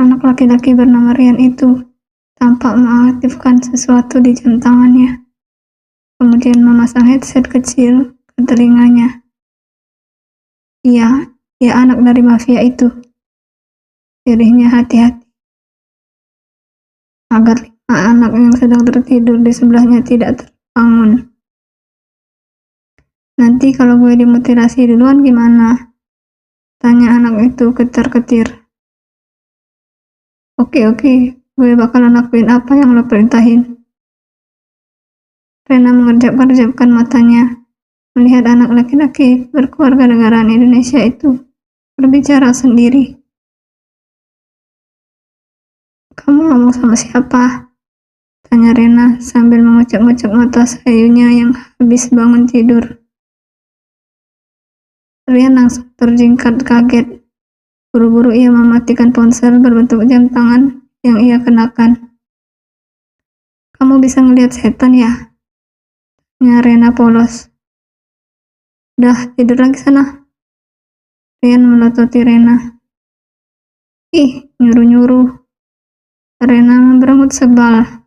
Anak laki-laki bernama Ryan itu tampak mengaktifkan sesuatu di jam tangannya, kemudian memasang headset kecil ke telinganya. Iya, ya anak dari mafia itu. Dirinya hati-hati agar 5 anak yang sedang tertidur di sebelahnya tidak terbangun. Nanti kalau gue dimutilasi duluan gimana? Tanya anak itu ketar-ketir. Oke, gue bakalan lakuin apa yang lo perintahin. Rena mengerjap-gerjapkan matanya, melihat anak laki-laki berkeluarga negaraan Indonesia itu berbicara sendiri. Kamu ngomong sama siapa? Tanya Rena sambil mengucap-ngucap mata sayunya yang habis bangun tidur. Ryan langsung terjingkat kaget. Buru-buru ia mematikan ponsel berbentuk jam tangan yang ia kenakan. Kamu bisa ngelihat setan ya? Tanya Rena polos. Udah tidur lagi sana. Ryan melototi Rena. Ih, nyuruh-nyuruh. Rena memberengut sebal.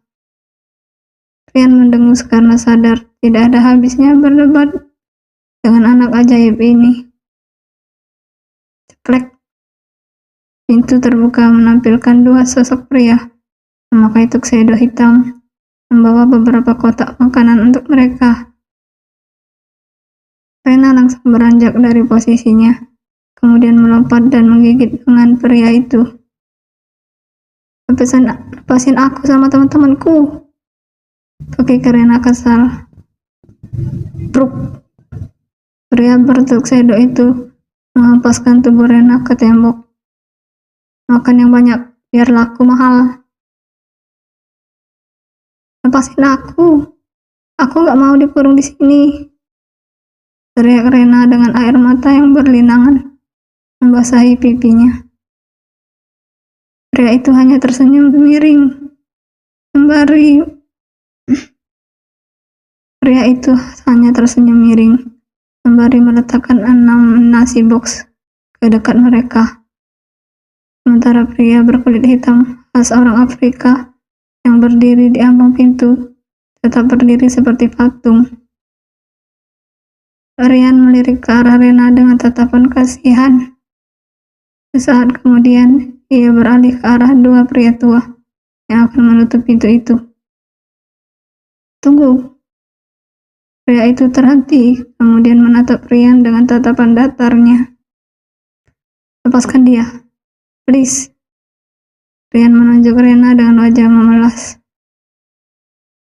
Ryan mendengus karena sadar tidak ada habisnya berdebat dengan anak ajaib ini. Ceplek. Pintu terbuka menampilkan 2 sosok pria memakai tuxedo hitam, membawa beberapa kotak makanan untuk mereka. Rena langsung beranjak dari posisinya, kemudian melompat dan menggigit lengan pria itu. Lepasin aku sama teman-temanku. Pakik Rena kesal. Bruk. Pria bertuxedo itu mengampaskan tubuh Rena ke tembok. Makan yang banyak, biar laku mahal. Lepasin aku gak mau dikurung di sini. Teriak Rena dengan air mata yang berlinangan membasahi pipinya. Pria itu hanya tersenyum miring sembari meletakkan 6 nasi box ke dekat mereka. Sementara pria berkulit hitam khas orang Afrika yang berdiri di ambang pintu tetap berdiri seperti patung. Ryan melirik ke arah Rena dengan tatapan kasihan. Sesaat kemudian, ia beralih ke arah 2 pria tua yang akan menutup pintu itu. Tunggu. Pria itu terhenti, kemudian menatap Ryan dengan tatapan datarnya. Lepaskan dia, please. Ryan menunjuk Rena dengan wajah memelas.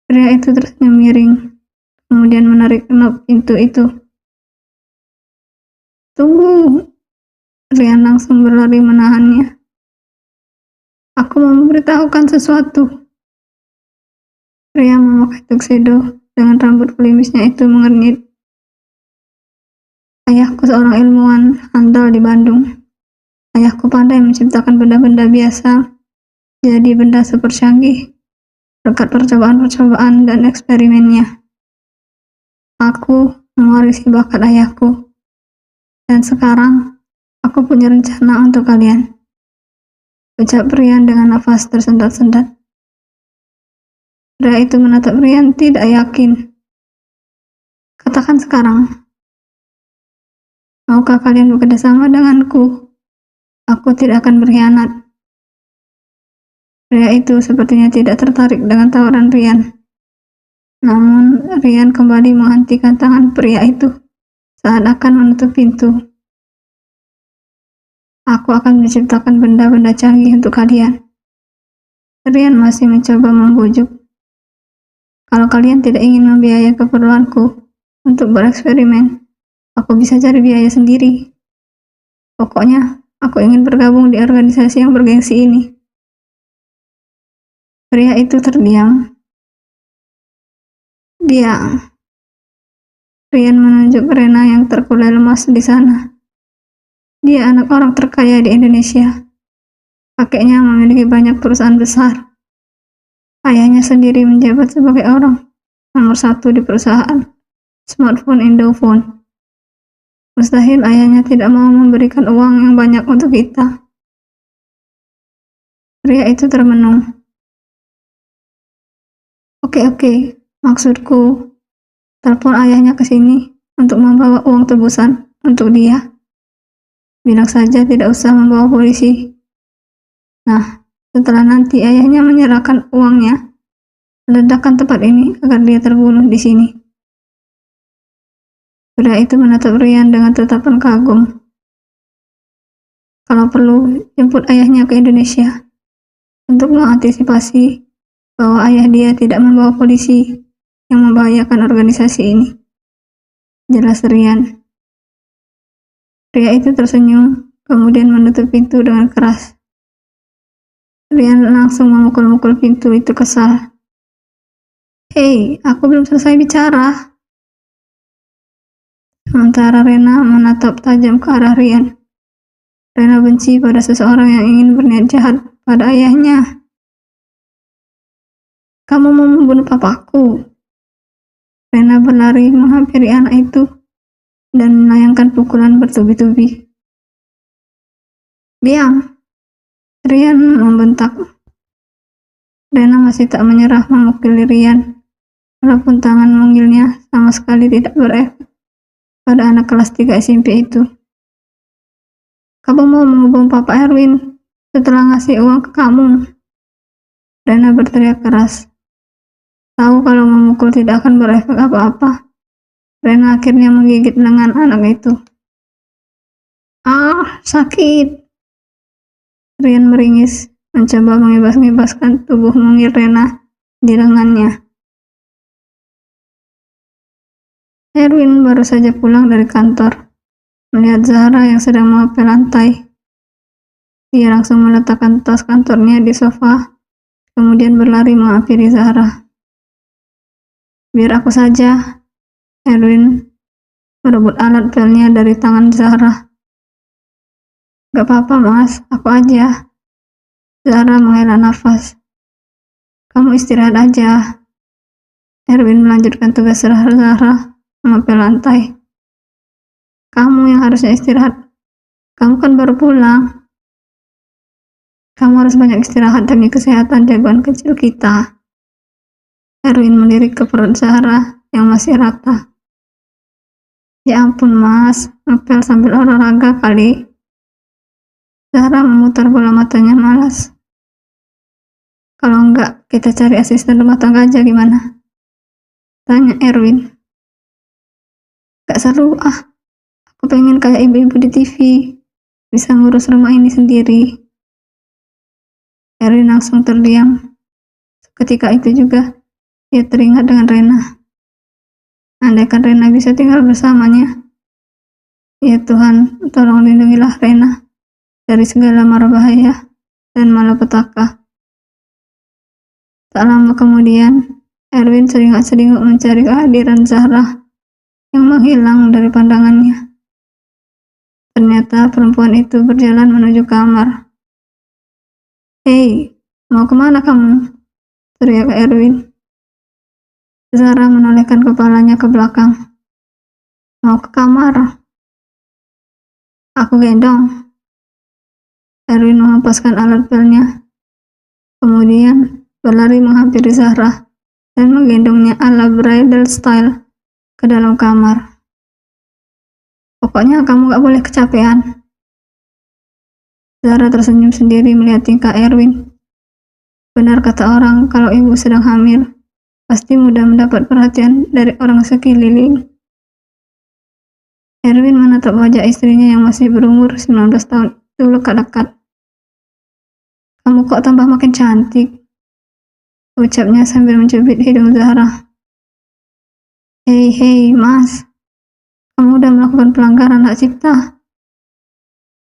Pria itu tersenyum miring, kemudian menarik knob pintu itu. Tunggu. Ryan langsung berlari menahannya. Aku mau memberitahukan sesuatu. Pria memakai tuxedo dengan rambut kulimisnya itu mengernyit. Ayahku seorang ilmuwan handal di Bandung. Ayahku pandai menciptakan benda-benda biasa jadi benda super canggih berkat percobaan-percobaan dan eksperimennya. Aku mewarisi bakat ayahku. Dan sekarang aku punya rencana untuk kalian. Ucap Ryan dengan nafas tersendat-sendat. Pria itu menatap Ryan tidak yakin. Katakan sekarang. Maukah kalian bekerja sama denganku? Aku tidak akan berkhianat. Pria itu sepertinya tidak tertarik dengan tawaran Ryan. Namun, Ryan kembali menghentikan tangan pria itu saat akan menutup pintu. Aku akan menciptakan benda-benda canggih untuk kalian. Ryan masih mencoba membujuk. Kalau kalian tidak ingin membiayai keperluanku untuk bereksperimen, aku bisa cari biaya sendiri. Pokoknya, aku ingin bergabung di organisasi yang bergengsi ini. Pria itu terdiam. Ryan menunjuk Rena yang terkulai lemas di sana. Dia anak orang terkaya di Indonesia. Kakeknya memiliki banyak perusahaan besar. Ayahnya sendiri menjabat sebagai orang nomor 1 di perusahaan smartphone Indophone. Mustahil ayahnya tidak mau memberikan uang yang banyak untuk kita. Pria itu termenung. Oke, maksudku, telepon ayahnya ke sini untuk membawa uang tebusan untuk dia. Bilang saja tidak usah membawa polisi. Nah, setelah nanti ayahnya menyerahkan uangnya, ledakan tempat ini agar dia terbunuh di sini. Pria itu menatap Rian dengan tatapan kagum. Kalau perlu, jemput ayahnya ke Indonesia untuk mengantisipasi bahwa ayah dia tidak membawa polisi yang membahayakan organisasi ini. Jelas Rian. Pria itu tersenyum, kemudian menutup pintu dengan keras. Rian langsung memukul-mukul pintu itu kesal. Hei, aku belum selesai bicara. Sementara Rena menatap tajam ke arah Rian. Rena benci pada seseorang yang ingin berniat jahat pada ayahnya. Kamu mau membunuh papaku. Rena berlari menghampiri anak itu dan melayangkan pukulan bertubi-tubi. Diam, Rian membentak. Rena masih tak menyerah memukul Rian, walaupun tangan manggilnya sama sekali tidak berefek pada anak kelas 3 SMP itu. Kamu mau mengubung Papa Erwin setelah ngasih uang ke kamu? Rena berteriak keras. Tahu kalau memukul tidak akan berefek apa-apa. Rena akhirnya menggigit lengan anak itu. Ah, sakit. Rian meringis, mencoba mengibas-ngibaskan tubuh mungil Rena di lengannya. Erwin baru saja pulang dari kantor, melihat Zahra yang sedang mengepel lantai. Dia langsung meletakkan tas kantornya di sofa, kemudian berlari menghampiri Zahra. Biar aku saja, Erwin merebut alat pelnya dari tangan Zahra. Gak apa-apa mas, aku aja. Zahra menghela nafas. Kamu istirahat aja. Erwin melanjutkan tugas Zahra mengepel lantai. Kamu yang harusnya istirahat. Kamu kan baru pulang. Kamu harus banyak istirahat demi kesehatan jagoan kecil kita. Erwin melirik ke perut Zahra yang masih rata. Ya ampun mas, ngepel sambil olahraga kali. Zahra memutar bola matanya malas. Kalau enggak, kita cari asisten rumah tangga aja gimana? Tanya Erwin. Gak seru ah, aku pengen kayak ibu-ibu di TV, bisa ngurus rumah ini sendiri. Erwin langsung terdiam. Ketika itu juga, dia teringat dengan Rena. Andaikan Rena bisa tinggal bersamanya. Ya Tuhan, tolong lindungilah Rena dari segala mara bahaya dan malapetaka. Tak lama kemudian, Erwin seringat-seringuk mencari kehadiran Zahra yang menghilang dari pandangannya. Ternyata perempuan itu berjalan menuju kamar. Hei, mau kemana kamu? Teriak Erwin. Zahra menolehkan kepalanya ke belakang. Mau ke kamar. Aku gendong. Erwin menghempaskan alat pelnya. Kemudian berlari menghampiri Zahra dan menggendongnya ala bridal style ke dalam kamar. Pokoknya kamu gak boleh kecapean. Zahra tersenyum sendiri melihat tingkah Erwin. Benar kata orang, kalau ibu sedang hamil, pasti mudah mendapat perhatian dari orang sekeliling. Erwin menatap wajah istrinya yang masih berumur 19 tahun itu lekat-lekat. Kamu kok tambah makin cantik, ucapnya sambil mencubit hidung Zahra. Hei, mas. Kamu udah melakukan pelanggaran hak cipta.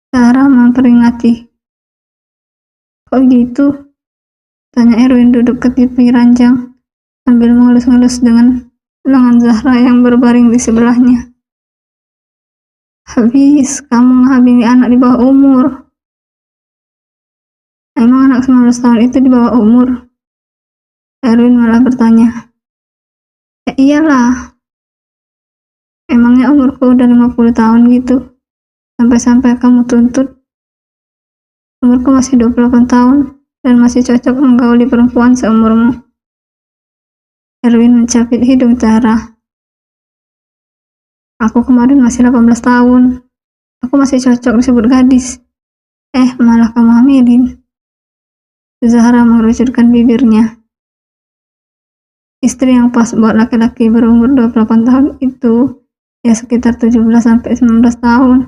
Zahra memperingati. Kok gitu? Tanya Erwin duduk ke tepi ranjang sambil mengelus-ngelus dengan lengan Zahra yang berbaring di sebelahnya. Habis, kamu menghamili anak di bawah umur. Emang anak 19 tahun itu di bawah umur? Erwin malah bertanya. Ya iyalah. Emangnya umurku udah 50 tahun gitu? Sampai-sampai kamu tuntut. Umurku masih 28 tahun dan masih cocok menggauli perempuan seumurmu. Erwin mencapit hidung Zahra. Aku kemarin masih 18 tahun. Aku masih cocok disebut gadis. Malah kamu hamilin. Zahra mengerucutkan bibirnya. Istri yang pas buat laki-laki berumur 28 tahun itu ya sekitar 17-19 tahun.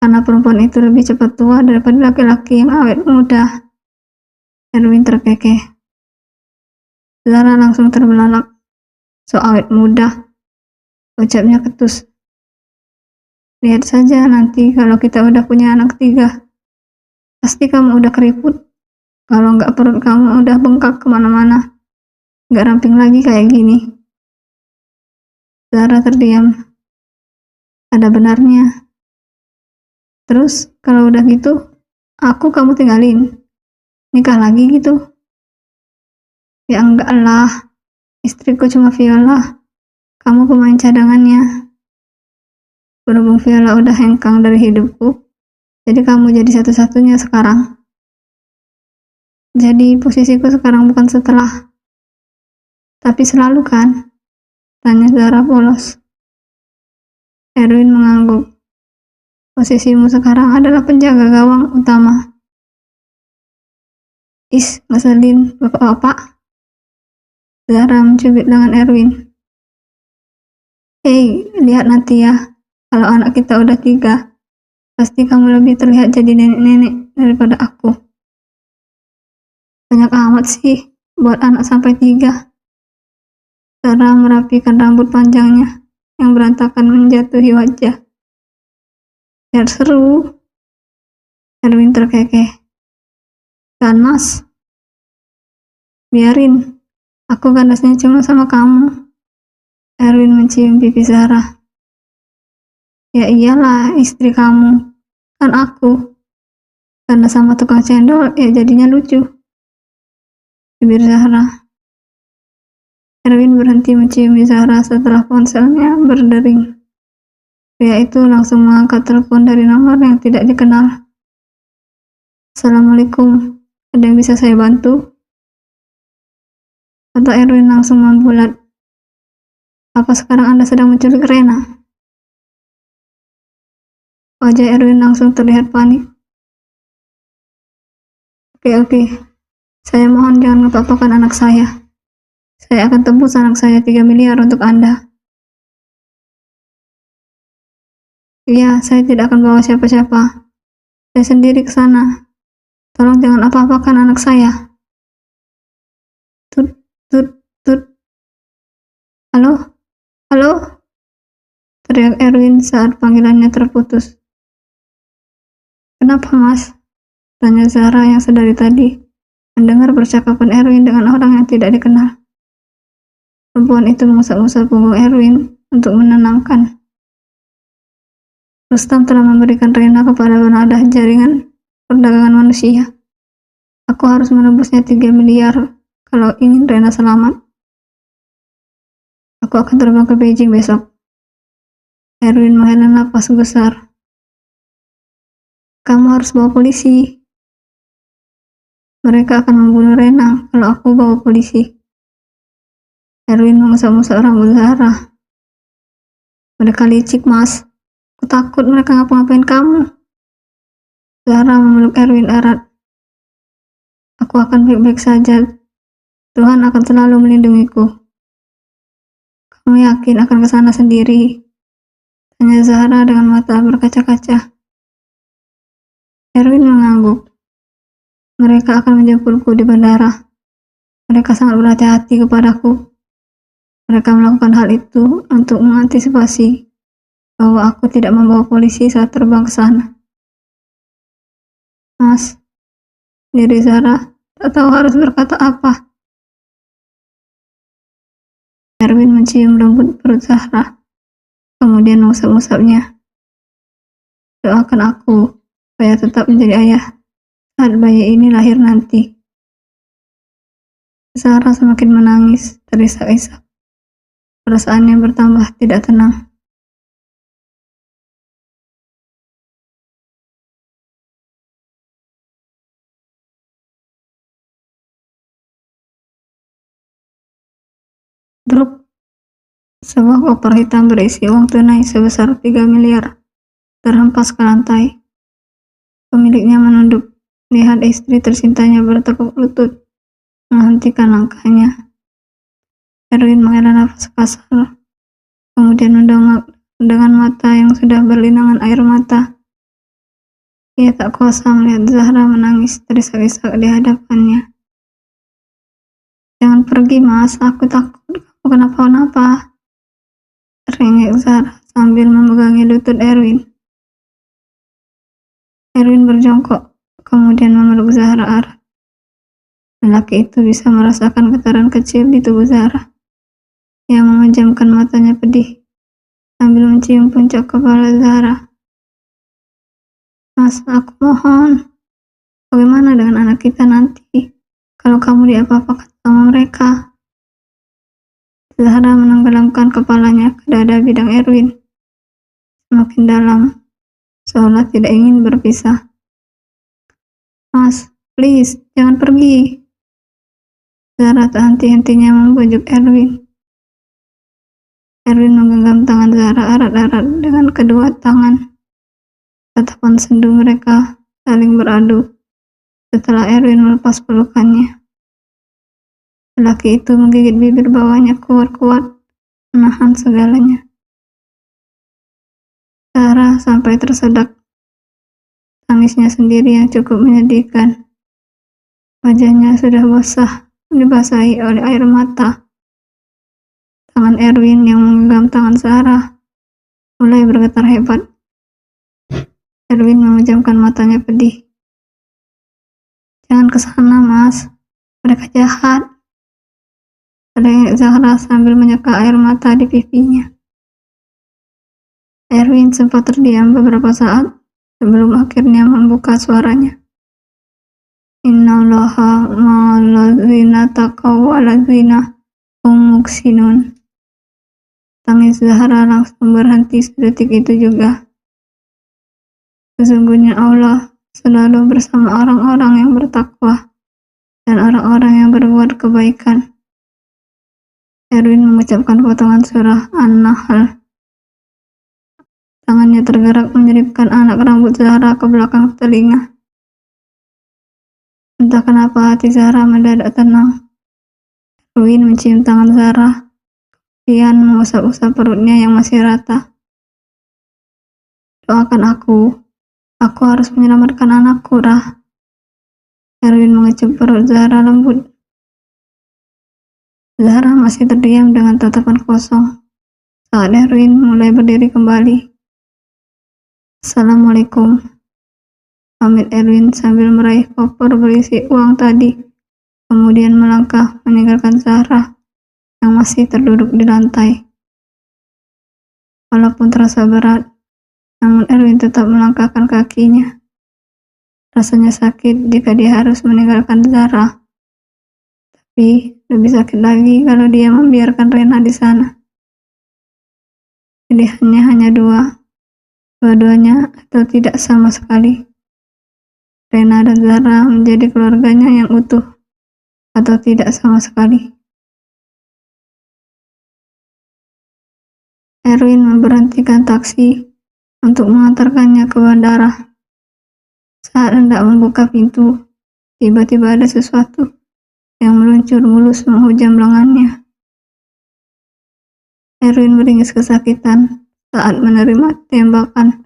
Karena perempuan itu lebih cepat tua daripada laki-laki yang awet muda. Erwin terkekeh. Zahra langsung terbelalak. So awet muda, ucapnya ketus. Lihat saja nanti kalau kita udah punya anak 3. Pasti kamu udah keriput. Kalau nggak perut kamu udah bengkak kemana-mana. Nggak ramping lagi kayak gini. Zahra terdiam. Ada benarnya. Terus kalau udah gitu, kamu tinggalin. Nikah lagi gitu. Ya enggak lah. Istriku cuma Viola. Kamu pemain cadangannya. Berhubung Viola udah hengkang dari hidupku, jadi kamu jadi satu-satunya sekarang. Jadi posisiku sekarang bukan setelah, tapi selalu kan? Tanya Zahra polos. Erwin mengangguk. Posisimu sekarang adalah penjaga gawang utama. Ngeselin bapak-bapak. Zahra mencubit lengan Erwin. Lihat nanti ya. Kalau anak kita udah 3, pasti kamu lebih terlihat jadi nenek-nenek daripada aku. Banyak amat sih buat anak sampai 3. Zahra merapikan rambut panjangnya yang berantakan menjatuhi wajah. Biar seru. Erwin terkekeh. Kan mas, biarin. Aku kandasnya cuma sama kamu. Erwin mencium pipi Zahra. Ya iyalah, istri kamu. Kan aku. Karena sama tukang cendol, ya jadinya lucu. Bibir Zahra. Erwin berhenti menciumi Zahra setelah ponselnya berdering. Pria itu langsung mengangkat telepon dari nomor yang tidak dikenal. Assalamualaikum, ada yang bisa saya bantu? Kata Erwin langsung membulat. Apa sekarang Anda sedang menculik Rena? Wajah Erwin langsung terlihat panik. Oke. Saya mohon jangan ngepak-pakan anak saya. Saya akan tebus anak saya 3 miliar untuk Anda. Iya, saya tidak akan bawa siapa-siapa. Saya sendiri ke sana. Tolong jangan apa-apakan anak saya. Tut, tut, tut. Halo? Teriak Erwin saat panggilannya terputus. Kenapa, Mas? Tanya Zahra yang sedari tadi mendengar percakapan Erwin dengan orang yang tidak dikenal. Perempuan itu mengusap-usap punggung Erwin untuk menenangkan. Rustam telah memberikan Rena kepada penadah jaringan perdagangan manusia. Aku harus menebusnya 3 miliar kalau ingin Rena selamat. Aku akan terbang ke Beijing besok. Erwin menghela napas besar. Kamu harus bawa polisi. Mereka akan membunuh Rena kalau aku bawa polisi. Erwin mengusap-usap rambut Zahra. Mereka licik, Mas. Aku takut mereka ngapa-ngapain kamu. Zahra memeluk Erwin erat. Aku akan baik-baik saja. Tuhan akan selalu melindungiku. Kamu yakin akan ke sana sendiri? Tanya Zahra dengan mata berkaca-kaca. Erwin mengangguk. Mereka akan menjemputku di bandara. Mereka sangat berhati-hati kepadaku. Mereka melakukan hal itu untuk mengantisipasi bahwa aku tidak membawa polisi saat terbang ke sana. Mas, diri Zahra tak tahu harus berkata apa. Erwin mencium lembut perut Zahra, kemudian mengusap-usapnya. Doakan aku supaya tetap menjadi ayah saat bayi ini lahir nanti. Zahra semakin menangis, terisak-isak. Perasaannya bertambah tidak tenang. Truk sebuah koper hitam berisi uang tunai sebesar 3 miliar terhempas ke lantai. Pemiliknya menunduk, lihat istri tercintanya bertekuk lutut, menghentikan langkahnya. Erwin menghela nafas kasar, kemudian mendongak dengan mata yang sudah berlinangan air mata. Ia tak kuasa melihat Zahra menangis terisak-isak di hadapannya. "Jangan pergi, Mas, aku takut kamu kenapa-napa," terengek Zahra sambil memegangi lutut Erwin. Erwin berjongkok, kemudian memeluk Zahra erat. Lelaki itu bisa merasakan getaran kecil di tubuh Zahra. Ia memejamkan matanya pedih, sambil mencium puncak kepala Zahra. "Mas, aku mohon. Bagaimana dengan anak kita nanti, kalau kamu diapa-apakan sama mereka?" Zahra menenggelamkan kepalanya ke dada bidang Erwin, semakin dalam, seolah tidak ingin berpisah. "Mas, please, jangan pergi." Zahra tak henti-hentinya membujuk Erwin. Erwin menggenggam tangan Zahra erat-erat dengan kedua tangan. Tatapan sendu mereka saling beradu setelah Erwin melepas pelukannya. Lelaki itu menggigit bibir bawahnya kuat-kuat, menahan segalanya. Zahra sampai tersedak. Tangisnya sendiri yang cukup menyedihkan. Wajahnya sudah basah, dibasahi oleh air mata. Tangan Erwin yang menggenggam tangan Zahra mulai bergetar hebat. Erwin memejamkan matanya pedih. "Jangan ke sana, Mas. Mereka jahat," terengek Zahra sambil menyeka air mata di pipinya. Erwin sempat terdiam beberapa saat sebelum akhirnya membuka suaranya. "Innallaha ma'allazina taqaw walazina hum muhsinun." Tangis Zahra langsung berhenti sedetik itu juga. Sesungguhnya Allah selalu bersama orang-orang yang bertakwa dan orang-orang yang berbuat kebaikan. Erwin mengucapkan potongan surah An-Nahl. Tangannya tergerak menyelipkan anak rambut Zahra ke belakang telinga. Entah kenapa hati Zahra mendadak tenang. Erwin mencium tangan Zahra, kemudian mengusap-usap perutnya yang masih rata. "Doakan aku harus menyelamatkan anakku, Rah." Erwin mengecup perut Zahra lembut. Zahra masih terdiam dengan tatapan kosong saat Erwin mulai berdiri kembali. "Assalamualaikum," pamit Erwin sambil meraih koper berisi uang tadi, kemudian melangkah meninggalkan Zahra yang masih terduduk di lantai. Walaupun terasa berat, namun Erwin tetap melangkahkan kakinya. Rasanya sakit jika dia harus meninggalkan Zahra, tapi lebih sakit lagi kalau dia membiarkan Rena di sana. Pilihannya hanya dua-duanya atau tidak sama sekali. Rena dan Zahra menjadi keluarganya yang utuh, atau tidak sama sekali. Erwin memberhentikan taksi untuk mengantarkannya ke bandara. Saat hendak membuka pintu, tiba-tiba ada sesuatu yang meluncur mulus menghujam lengannya. Erwin meringis kesakitan saat menerima tembakan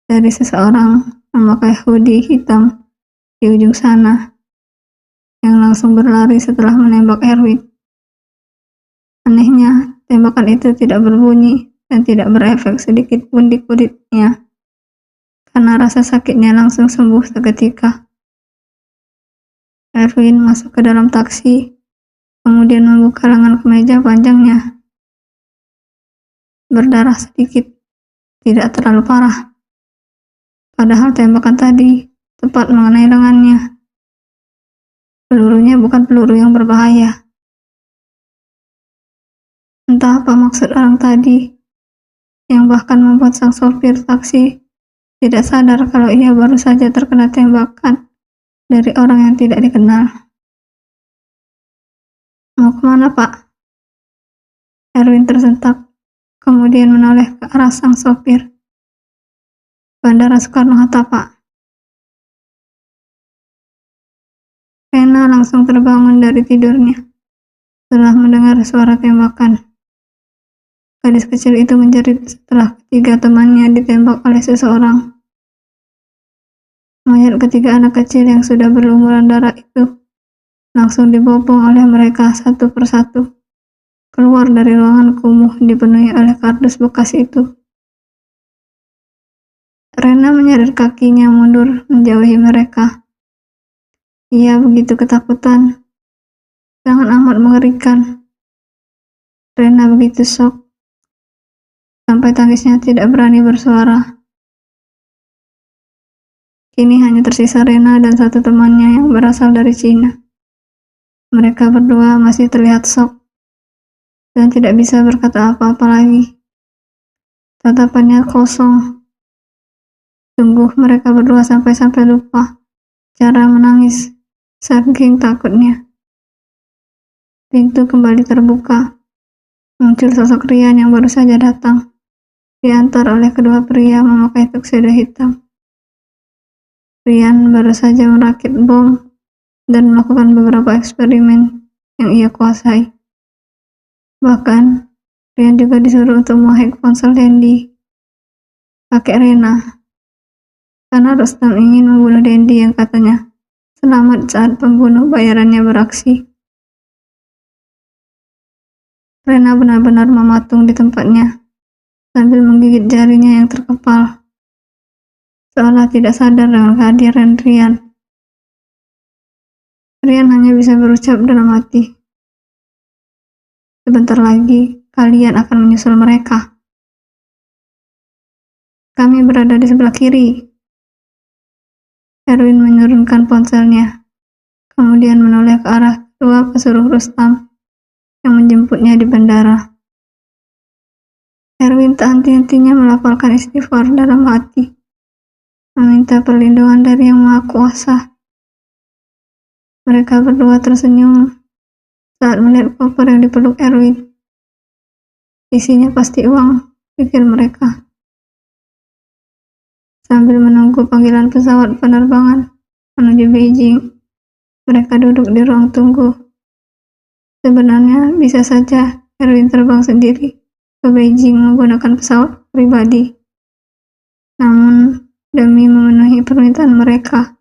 dari seseorang memakai hoodie hitam di ujung sana, yang langsung berlari setelah menembak Erwin. Anehnya, tembakan itu tidak berbunyi dan tidak berefek sedikit pun di kulitnya, karena rasa sakitnya langsung sembuh seketika. Erwin masuk ke dalam taksi, kemudian membuka lengan kemeja panjangnya. Berdarah sedikit, tidak terlalu parah. Padahal tembakan tadi tepat mengenai lengannya. Pelurunya bukan peluru yang berbahaya. Entah apa maksud orang tadi, yang bahkan membuat sang sopir taksi tidak sadar kalau ia baru saja terkena tembakan dari orang yang tidak dikenal. "Mau kemana, Pak?" Erwin tersentak, kemudian menoleh ke arah sang sopir. Bandara Soekarno-Hatta, Pak. Rena langsung terbangun dari tidurnya setelah mendengar suara tembakan. Gadis kecil itu menjerit setelah ketiga temannya ditembak oleh seseorang. Mayat ketiga anak kecil yang sudah berlumuran darah itu langsung dibopong oleh mereka satu persatu keluar dari ruangan kumuh dipenuhi oleh kardus bekas itu. Rena menyeret kakinya mundur menjauhi mereka. Ia begitu ketakutan, sangat amat mengerikan. Rena begitu shock, sampai tangisnya tidak berani bersuara. Kini hanya tersisa Rena dan satu temannya yang berasal dari Cina. Mereka berdua masih terlihat shock dan tidak bisa berkata apa-apa lagi. Tatapannya kosong. Sungguh mereka berdua sampai-sampai lupa cara menangis saking takutnya. Pintu kembali terbuka. Muncul sosok Rian yang baru saja datang, diantar oleh kedua pria memakai tuxedo hitam. Rian baru saja merakit bom dan melakukan beberapa eksperimen yang ia kuasai. Bahkan, Rian juga disuruh untuk menghack ponsel Dendi, kakek Rena, karena Rustam ingin membunuh Dendi yang katanya selamat saat pembunuh bayarannya beraksi. Rena benar-benar mematung di tempatnya sambil menggigit jarinya yang terkepal, seolah tidak sadar dengan kehadiran Rian. Rian hanya bisa berucap dalam hati, sebentar lagi kalian akan menyusul mereka. Kami berada di sebelah kiri. Erwin menurunkan ponselnya, kemudian menoleh ke arah kedua pesuruh Rustam yang menjemputnya di bandara. Erwin tak henti-hentinya melafalkan istighfar dalam hati, meminta perlindungan dari Yang Maha Kuasa. Mereka berdua tersenyum saat melihat koper yang dipeluk Erwin. Isinya pasti uang, pikir mereka. Sambil menunggu panggilan pesawat penerbangan menuju Beijing, mereka duduk di ruang tunggu. Sebenarnya bisa saja Erwin terbang sendiri ke Beijing menggunakan pesawat pribadi. Namun, demi memenuhi permintaan mereka,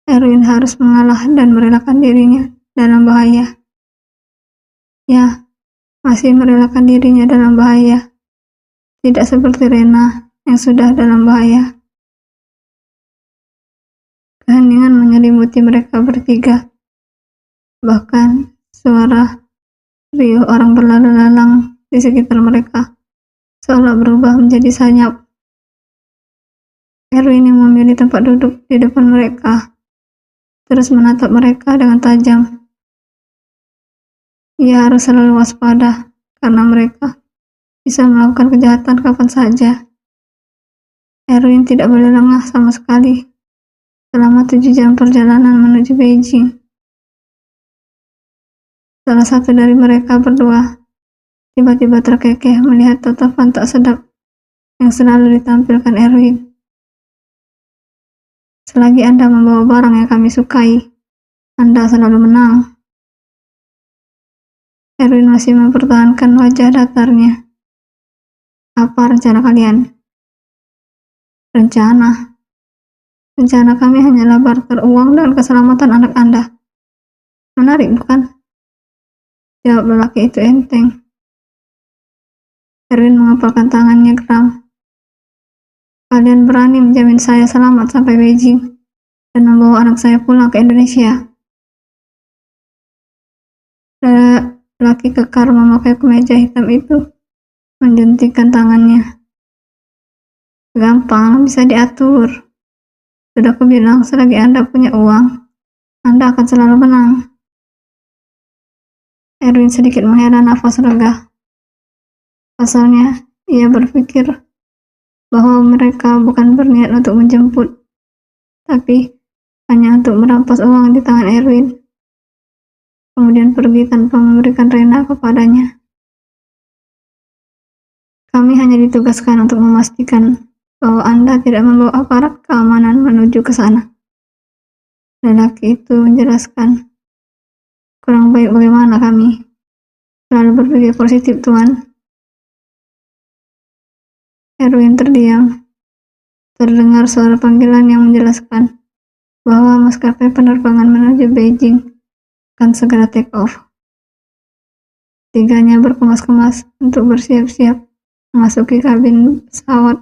Erwin harus mengalah dan merelakan dirinya dalam bahaya. Ya, masih merelakan dirinya dalam bahaya. Tidak seperti Rena yang sudah dalam bahaya. Keheningan menyelimuti mereka bertiga. Bahkan suara riuh orang berlalu lalang di sekitar mereka seolah berubah menjadi senyap. Erwin yang memilih tempat duduk di depan mereka terus menatap mereka dengan tajam. Ia harus selalu waspada karena mereka bisa melakukan kejahatan kapan saja. Erwin tidak boleh lengah sama sekali selama 7 jam perjalanan menuju Beijing. Salah satu dari mereka berdua tiba-tiba terkekeh melihat tatapan tak sedap yang selalu ditampilkan Erwin. Selagi Anda membawa barang yang kami sukai, Anda selalu menang. Erwin masih mempertahankan wajah datarnya. Apa rencana kalian? Rencana kami hanyalah barter uang dan keselamatan anak Anda. Menarik bukan? Jawab lelaki itu enteng. Erwin mengepalkan tangannya geram. Kalian berani menjamin saya selamat sampai Beijing dan membawa anak saya pulang ke Indonesia? Lelaki kekar memakai kemeja hitam itu menjentikan tangannya. Gampang, bisa diatur. Sudah kubilang, selagi Anda punya uang, Anda akan selalu menang. Erwin sedikit menghela nafas lega. Pasalnya, ia berpikir bahwa mereka bukan berniat untuk menjemput, tapi hanya untuk merampas uang di tangan Erwin, kemudian pergi tanpa memberikan Rena kepadanya. Kami hanya ditugaskan untuk memastikan bahwa Anda tidak membawa aparat keamanan menuju ke sana. Lelaki itu menjelaskan. Kurang baik bagaimana kami? Selalu berpikir positif, Tuan. Erwin terdiam. Terdengar suara panggilan yang menjelaskan bahwa maskapai penerbangan menuju Beijing akan segera take off. Tiganya berkemas-kemas untuk bersiap-siap memasuki kabin pesawat.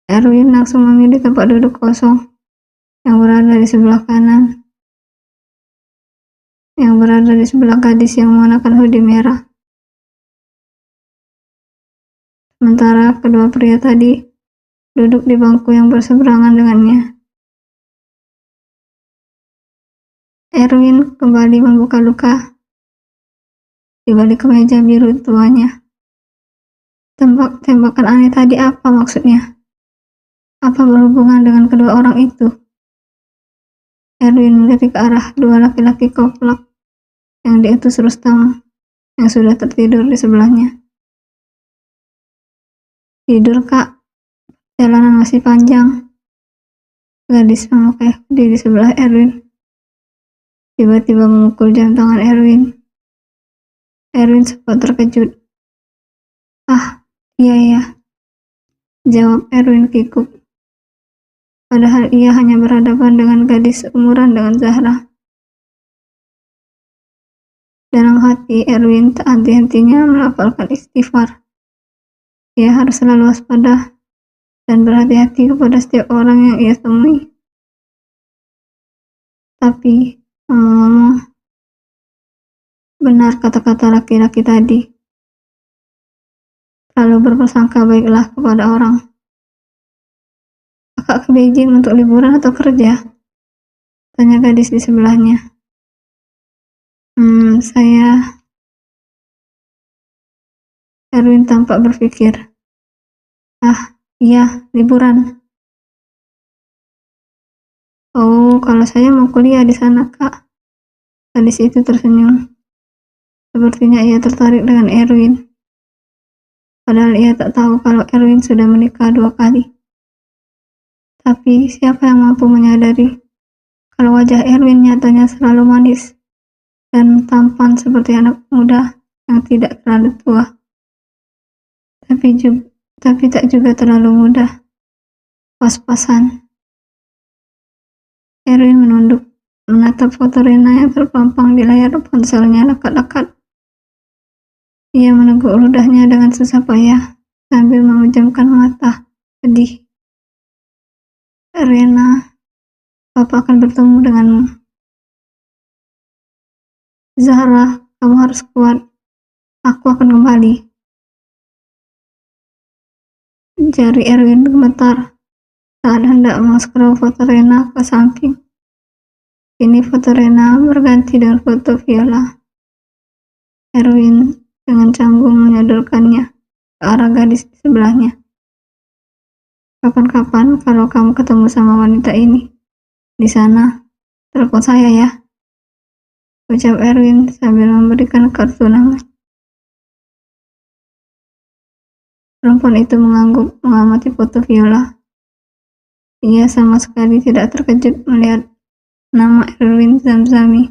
Erwin langsung memilih tempat duduk kosong yang berada di sebelah kanan, yang berada di sebelah gadis yang mengenakan hoodie merah. Sementara kedua pria tadi duduk di bangku yang berseberangan dengannya. Erwin kembali membuka luka di balik kemeja biru tuanya. Tembakan aneh tadi apa maksudnya? Apa berhubungan dengan kedua orang itu? Erwin melirik ke arah dua laki-laki koplak yang diutus Rustam yang sudah tertidur di sebelahnya. Tidur, Kak. Jalanan masih panjang. Gadis memakai hoodie di sebelah Erwin tiba-tiba memukul jam tangan Erwin. Erwin sempat terkejut. Ah, iya, jawab Erwin kikuk. Padahal ia hanya berhadapan dengan gadis seumuran dengan Zahra. Dalam hati Erwin tak henti-hentinya melafalkan istighfar. Ia harus selalu waspada dan berhati-hati kepada setiap orang yang ia temui. Tapi, ngomong-ngomong, benar kata-kata laki-laki tadi. Lalu berprasangka baiklah kepada orang. Kakak ke Beijing untuk liburan atau kerja? Tanya gadis di sebelahnya. Saya... Erwin tampak berpikir. Ah, iya, liburan. Oh, kalau saya mau kuliah di sana, Kak. Gadis itu tersenyum. Sepertinya ia tertarik dengan Erwin. Padahal ia tak tahu kalau Erwin sudah menikah 2 kali. Tapi siapa yang mampu menyadari kalau wajah Erwin nyatanya selalu manis dan tampan seperti anak muda yang tidak terlalu tua, tapi tak juga terlalu muda, pas-pasan. Erwin menunduk, menatap foto Rena yang terpampang di layar ponselnya lekat-lekat. Ia meneguk ludahnya dengan susah payah sambil memejamkan mata, sedih. Rena, Papa akan bertemu denganmu. Zahra, kamu harus kuat. Aku akan kembali. Jari Erwin bergetar saat hendak men-scroll foto Rena ke samping. Kini foto Rena berganti dengan foto Viola. Erwin dengan canggung menyodorkannya ke arah gadis di sebelahnya. Kapan-kapan kalau kamu ketemu sama wanita ini di sana, telepon saya ya, ucap Erwin sambil memberikan kartu nama. Perempuan itu mengangguk mengamati foto Viola. Ia sama sekali tidak terkejut melihat nama Erwin Zamzami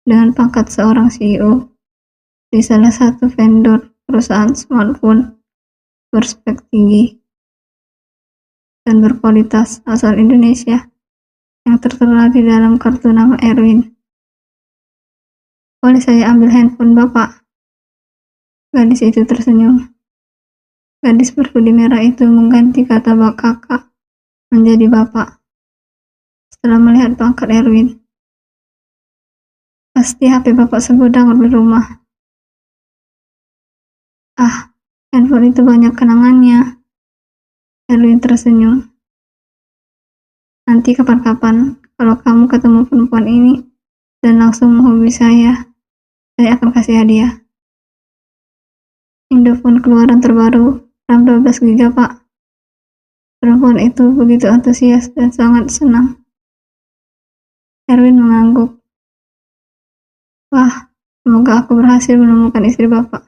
dengan pangkat seorang CEO di salah satu vendor perusahaan smartphone berspek tinggi dan berkualitas asal Indonesia yang tertera di dalam kartu nama Erwin. Boleh saya ambil handphone Bapak? Gadis itu tersenyum. Gadis berhoodie merah itu mengganti kata kakak menjadi Bapak setelah melihat pangkat Erwin. Pasti HP Bapak segudang di rumah. Ah, handphone itu banyak kenangannya. Erwin tersenyum. Nanti kapan-kapan, kalau kamu ketemu perempuan ini dan langsung menghubungi saya akan kasih hadiah. Indophone keluaran terbaru, RAM 12 GB, Pak. Perempuan itu begitu antusias dan sangat senang. Erwin mengangguk. Wah, semoga aku berhasil menemukan istri Bapak.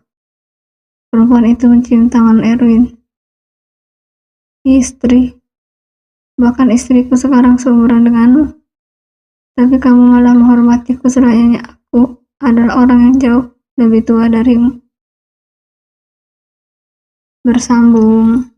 Perempuan itu mencium tangan Erwin. Istri, bahkan istriku sekarang seumuran denganmu. Tapi kamu malah menghormatiku selayaknya aku adalah orang yang jauh lebih tua darimu. Bersambung.